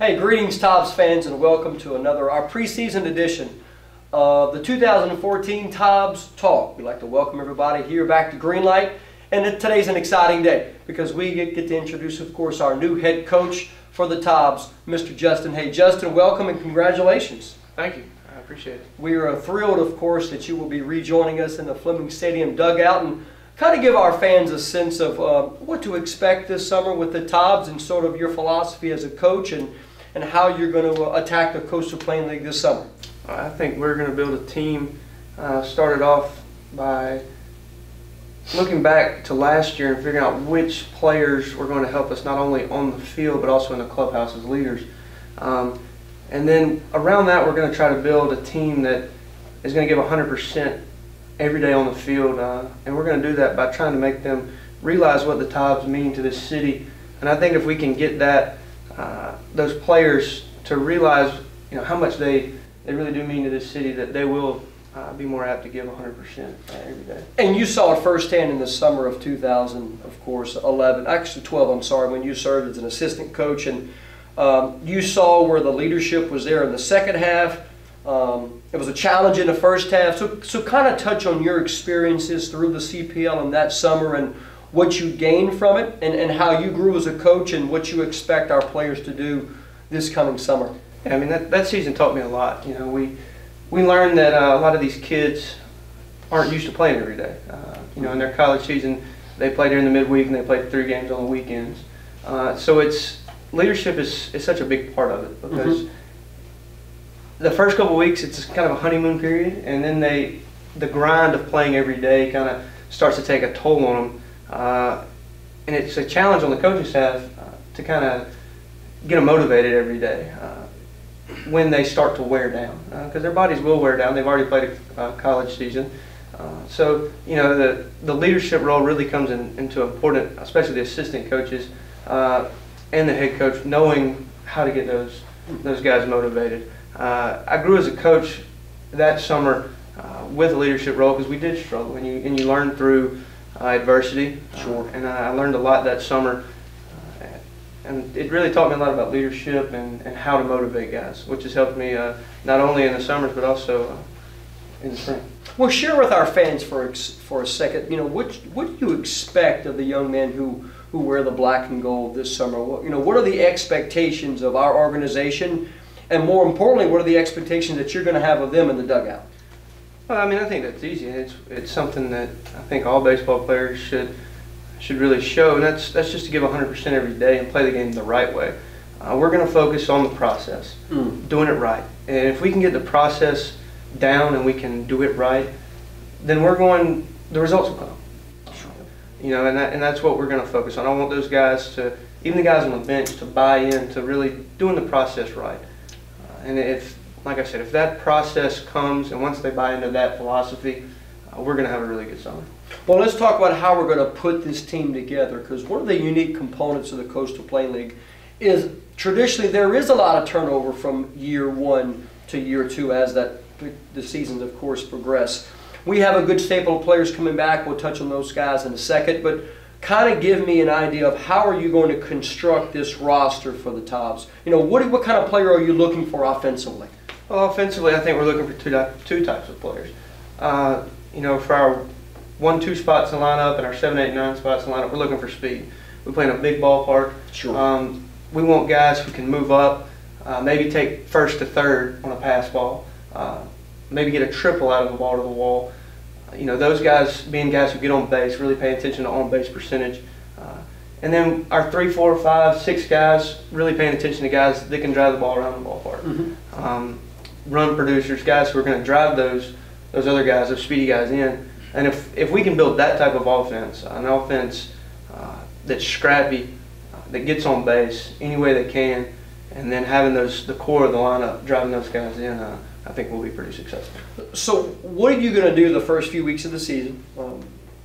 Hey, greetings Tobs fans, and welcome to our preseason edition of the 2014 Tobs Talk. We'd like to welcome everybody here back to Greenlight, and today's an exciting day because we get to introduce, of course, our new head coach for the Tobs, Mr. Justin. Hey, Justin, welcome and congratulations. Thank you. I appreciate it. We are thrilled, of course, that you will be rejoining us in the Fleming Stadium dugout and kind of give our fans a sense of what to expect this summer with the Tobs and sort of your philosophy as a coach and how you're going to attack the Coastal Plain League this summer. I think we're going to build a team started off by looking back to last year and figuring out which players were going to help us not only on the field but also in the clubhouse as leaders. And then around that we're going to try to build a team that is going to give 100% every day on the field, and we're going to do that by trying to make them realize what the Tobs mean to this city. And I think if we can get those players to realize, how much they really do mean to this city, that they will be more apt to give 100% every day. And you saw it firsthand in the summer of 2000, of course, 12, I'm sorry, when you served as an assistant coach, and you saw where the leadership was there in the second half. It was a challenge in the first half. So kind of touch on your experiences through the CPL in that summer and what you gained from it and how you grew as a coach and what you expect our players to do this coming summer. Yeah, I mean, that season taught me a lot. We learned that a lot of these kids aren't used to playing every day. In their college season, they play during the midweek and they play 3 games on the weekends. So leadership is such a big part of it because the first couple of weeks it's kind of a honeymoon period, and then the grind of playing every day kind of starts to take a toll on them. And it's a challenge on the coaching staff to kind of get them motivated every day when they start to wear down, because their bodies will wear down. They've already played a college season. So the leadership role really comes into important, especially the assistant coaches and the head coach, knowing how to get those guys motivated. I grew as a coach that summer with a leadership role because we did struggle, and you learn through adversity. Sure. And I learned a lot that summer, and it really taught me a lot about leadership and how to motivate guys, which has helped me not only in the summers but also in the spring. Well, share with our fans for a second. What do you expect of the young men who wear the black and gold this summer? What are the expectations of our organization? And more importantly, what are the expectations that you're going to have of them in the dugout? Well, I mean, I think that's easy. It's something that I think all baseball players should really show, and that's just to give 100% every day and play the game the right way. We're going to focus on the process, doing it right. And if we can get the process down and we can do it right, then the results will come. Sure. And that's what we're going to focus on. I want those guys even the guys on the bench, to buy in to really doing the process right. And like I said, if that process comes and once they buy into that philosophy, we're going to have a really good summer. Well, let's talk about how we're going to put this team together, because one of the unique components of the Coastal Plain League is traditionally there is a lot of turnover from year 1 to year 2 as the seasons, of course, progress. We have a good staple of players coming back. We'll touch on those guys in a second, but kind of give me an idea of how are you going to construct this roster for the Tobs? What kind of player are you looking for offensively? Well, offensively, I think we're looking for two types of players. For our 1-2 spots in the lineup and our 7, 8, 9 spots in the lineup, we're looking for speed. We play in a big ballpark. Sure. We want guys who can move up, maybe take first to third on a pass ball, maybe get a triple out of the ball to the wall. Those guys being guys who get on base, really pay attention to on-base percentage. And then our 3, 4, 5, 6 guys really paying attention to guys that can drive the ball around the ballpark. Run producers, guys who are going to drive those other guys, those speedy guys in. And if we can build that type of offense, an offense that's scrappy, that gets on base any way they can, and then having the core of the lineup driving those guys in, I think we'll be pretty successful. So what are you going to do the first few weeks of the season?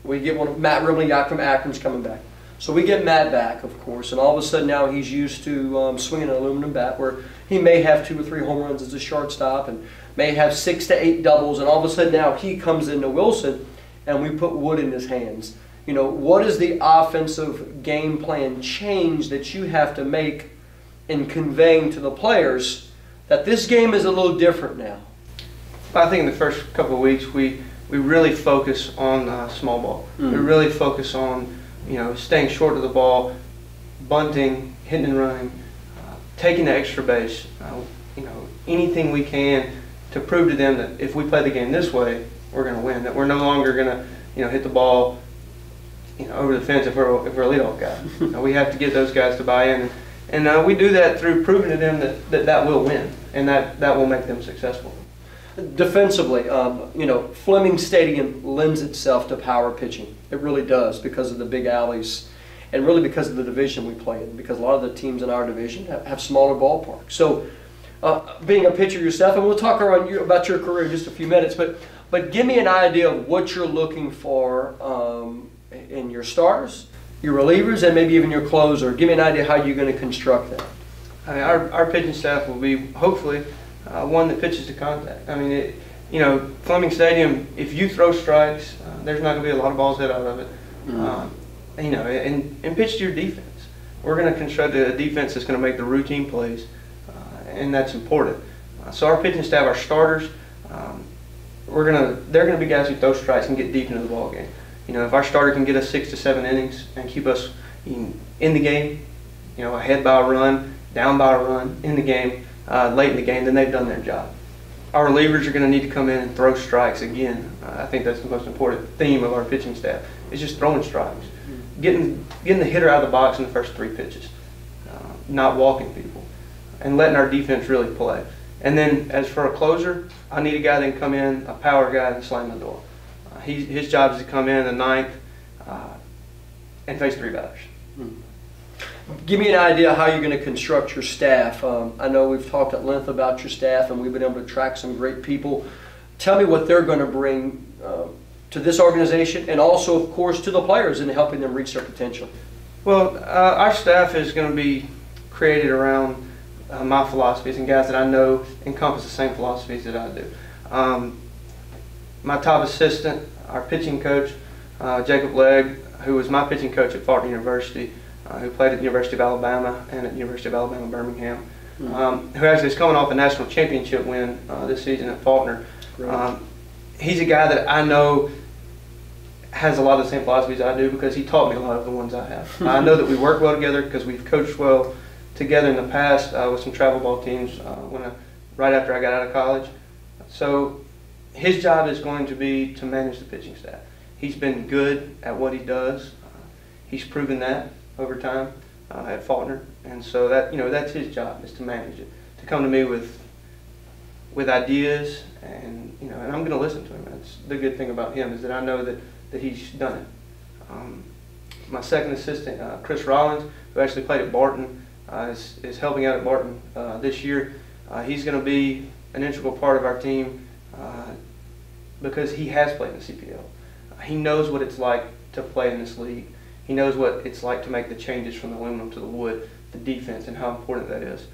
We get Matt Rimley from Akron's coming back. So we get Matt back, of course, and all of a sudden now he's used to swinging an aluminum bat where he may have 2 or 3 home runs as a shortstop and may have 6 to 8 doubles, and all of a sudden now he comes into Wilson and we put wood in his hands. What is the offensive game plan change that you have to make in conveying to the players that this game is a little different now? I think in the first couple of weeks we really focus on small ball. We really focus on staying short of the ball, bunting, hitting and running, taking the extra base. Anything we can to prove to them that if we play the game this way, we're going to win. That we're no longer going to hit the ball over the fence if we're a leadoff guy. We have to get those guys to buy in, and we do that through proving to them that will win and that will make them successful. Defensively, Fleming Stadium lends itself to power pitching. It really does, because of the big alleys and really because of the division we play in, because a lot of the teams in our division have smaller ballparks. So being a pitcher yourself, and we'll talk about your career in just a few minutes, but give me an idea of what you're looking for in your starters, your relievers, and maybe even your closer. Give me an idea how you're going to construct that. I mean, our pitching staff will be, hopefully, one that pitches to contact. I mean, Fleming Stadium, if you throw strikes, there's not going to be a lot of balls hit out of it. And pitch to your defense. We're going to construct a defense that's going to make the routine plays, and that's important. So our pitching staff, our starters, they're going to be guys who throw strikes and get deep into the ball game. If our starter can get us 6 to 7 innings and keep us in the game, ahead by a run, down by a run, in the game, late in the game, then they've done their job. Our relievers are going to need to come in and throw strikes again. I think that's the most important theme of our pitching staff, is just throwing strikes. Getting the hitter out of the box in the first 3 pitches, not walking people, and letting our defense really play. And then as for a closer, I need a guy that can come in, a power guy, and slam the door. His job is to come in the 9th and face 3 batters. Give me an idea how you're going to construct your staff. I know we've talked at length about your staff, and we've been able to attract some great people. Tell me what they're going to bring to this organization, and also, of course, to the players in helping them reach their potential. Well, our staff is going to be created around my philosophies and guys that I know encompass the same philosophies that I do. My top assistant, our pitching coach, Jacob Legg, who was my pitching coach at Faulkner University, who played at the University of Alabama and at the University of Alabama Birmingham, who actually is coming off a national championship win this season at Faulkner. He's a guy that I know has a lot of the same philosophies I do, because he taught me a lot of the ones I have. I know that we work well together because we've coached well together in the past with some travel ball teams right after I got out of college. So his job is going to be to manage the pitching staff. He's been good at what he does. He's proven that over time at Faulkner, and so that's his job, is to manage it, to come to me with ideas, and and I'm going to listen to him. That's the good thing about him, is that I know that he's done it. My second assistant, Chris Rollins, who actually played at Barton, is helping out at Barton this year. He's going to be an integral part of our team because he has played in the CPL. He knows what it's like to play in this league. He knows what it's like to make the changes from the aluminum to the wood, the defense, and how important that is.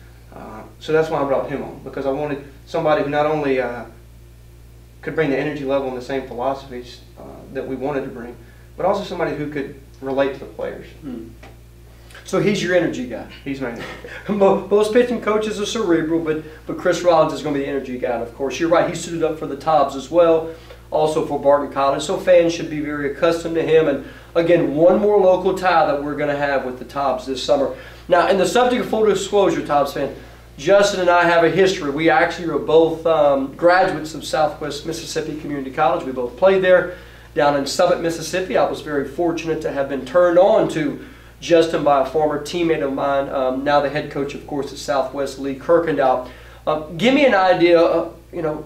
So that's why I brought him on, because I wanted somebody who not only could bring the energy level and the same philosophies that we wanted to bring, but also somebody who could relate to the players. So he's your energy guy. He's my energy guy. Most pitching coaches are cerebral, but Chris Rollins is going to be the energy guy. And of course, you're right, he suited up for the Tobs as well, also for Barton College. So fans should be very accustomed to him. And again, one more local tie that we're going to have with the Tobs this summer. Now, in the subject of full disclosure, Tobs fan, Justin and I have a history. We actually are both graduates of Southwest Mississippi Community College. We both played there down in Summit, Mississippi. I was very fortunate to have been turned on to Justin by a former teammate of mine, now the head coach, of course, at Southwest, Lee Kirkendall. Give me an idea,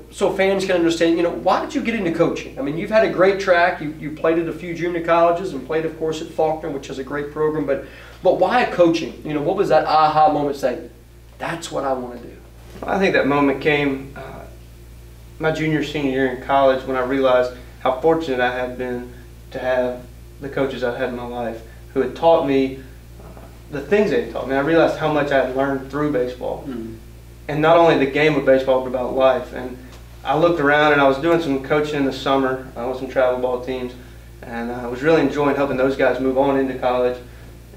so fans can understand, why did you get into coaching? I mean, you've had a great track. You played at a few junior colleges and played, of course, at Faulkner, which is a great program. But why coaching? What was that aha moment saying, that's what I want to do? I think that moment came my junior, senior year in college, when I realized how fortunate I had been to have the coaches I've had in my life who had taught me the things they had taught me. I realized how much I had learned through baseball. And not only the game of baseball, but about life. And I looked around, and I was doing some coaching in the summer with some travel ball teams, and I was really enjoying helping those guys move on into college.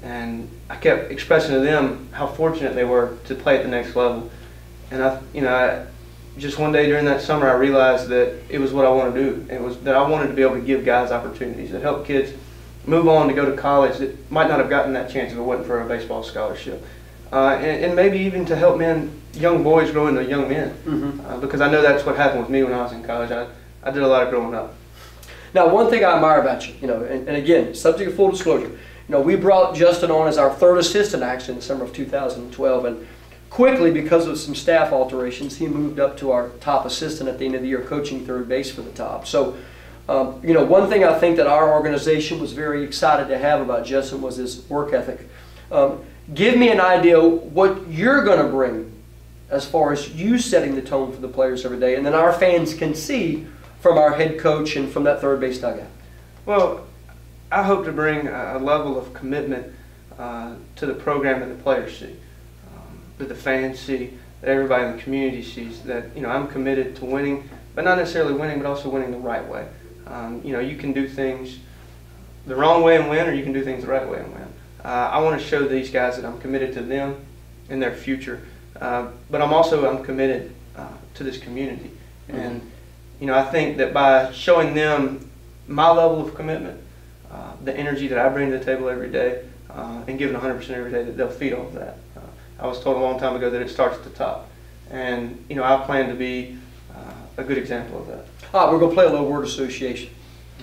And I kept expressing to them how fortunate they were to play at the next level. And just one day during that summer, I realized that it was what I want to do. It was that I wanted to be able to give guys opportunities, that help kids move on to go to college that might not have gotten that chance if it wasn't for a baseball scholarship. And maybe even to help young boys grow into young men. Because I know that's what happened with me when I was in college. I did a lot of growing up. Now, one thing I admire about you, and again, subject of full disclosure, we brought Justin on as our third assistant actually in the summer of 2012, and quickly, because of some staff alterations, he moved up to our top assistant at the end of the year, coaching third base for the Tobs. So, one thing I think that our organization was very excited to have about Justin was his work ethic. Give me an idea what you're going to bring as far as you setting the tone for the players every day, and then our fans can see from our head coach and from that third base dugout. Well, I hope to bring a level of commitment to the program that the players see, that the fans see, that everybody in the community sees, that I'm committed to winning, but not necessarily winning, but also winning the right way. You can do things the wrong way and win, or you can do things the right way and win. I want to show these guys that I'm committed to them and their future, but I'm committed to this community. And I think that by showing them my level of commitment, the energy that I bring to the table every day, and giving 100% every day, that they'll feed off that. I was told a long time ago that it starts at the top, and I plan to be a good example of that. All right, we're going to play a little word association.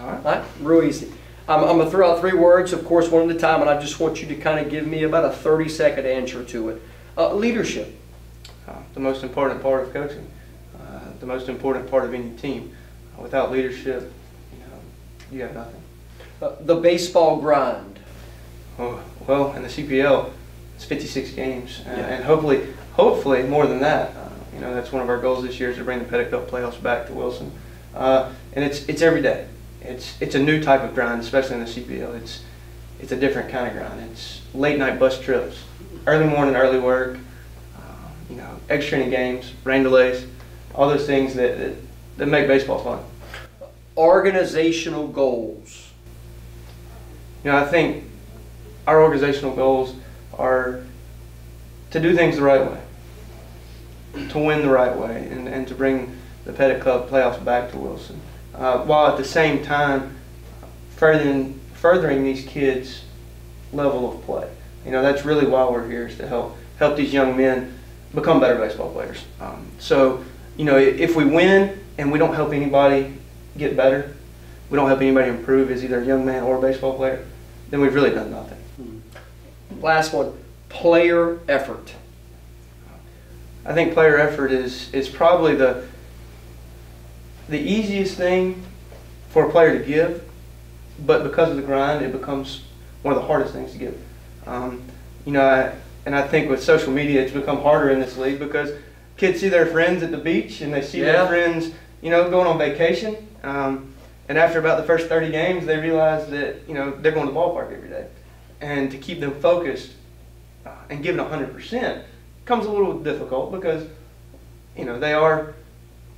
All right. All right, real easy. I'm going to throw out 3 words, of course, one at a time, and I just want you to kind of give me about a 30-second answer to it. Leadership. The most important part of coaching. The most important part of any team. Without leadership, you have nothing. The baseball grind. Oh, well, in the CPL, it's 56 games, and hopefully more than that. That's one of our goals this year, is to bring the Pettit Cup playoffs back to Wilson. And it's every day. It's a new type of grind, especially in the CPL. It's a different kind of grind. It's late night bus trips, early morning, early work, extra inning games, rain delays, all those things that make baseball fun. Organizational goals. I think our organizational goals are to do things the right way, to win the right way, and to bring the Pettit Cup playoffs back to Wilson, while at the same time furthering these kids' level of play. That's really why we're here, is to help these young men become better baseball players. If we win and we don't help anybody get better, we don't help anybody improve as either a young man or a baseball player, then we've really done nothing. Last one, player effort. I think player effort is probably the easiest thing for a player to give, but because of the grind, it becomes one of the hardest things to give. And I think with social media, it's become harder in this league because kids see their friends at the beach and they see their friends, going on vacation. And after about the first 30 games, they realize that, they're going to the ballpark every day. And to keep them focused and giving 100% becomes a little difficult because,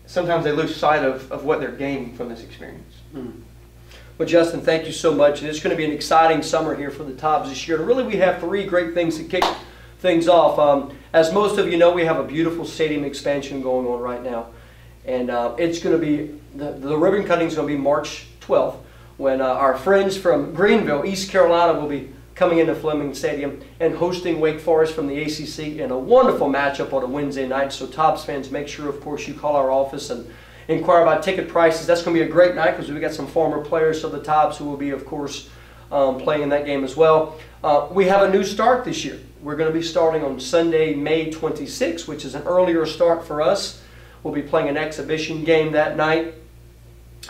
sometimes they lose sight of what they're gaining from this experience. Well, Justin, thank you so much. And it's going to be an exciting summer here for the Tobs this year. And really, we have 3 great things to kick things off. As most of you know, we have a beautiful stadium expansion going on right now. And it's going to be, the ribbon cutting is going to be March 12th, when our friends from Greenville, East Carolina, will be coming into Fleming Stadium and hosting Wake Forest from the ACC in a wonderful matchup on a Wednesday night. So Tobs fans, make sure, of course, you call our office and inquire about ticket prices. That's going to be a great night because we've got some former players of the Tobs who will be, of course, playing in that game as well. We have a new start this year. We're going to be starting on Sunday, May 26th, which is an earlier start for us. We'll be playing an exhibition game that night.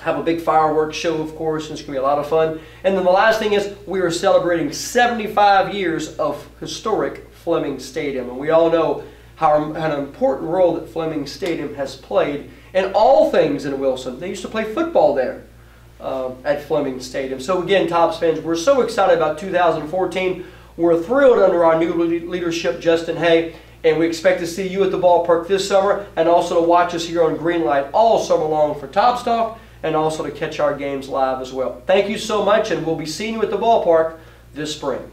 Have a big fireworks show, of course, and it's going to be a lot of fun. And then the last thing is we are celebrating 75 years of historic Fleming Stadium. And we all know how an important role that Fleming Stadium has played in all things in Wilson. They used to play football there at Fleming Stadium. So again, Tobs fans, we're so excited about 2014. We're thrilled under our new leadership, Justin Hay. And we expect to see you at the ballpark this summer and also to watch us here on Greenlight all summer long for Tobs Talk and also to catch our games live as well. Thank you so much, and we'll be seeing you at the ballpark this spring.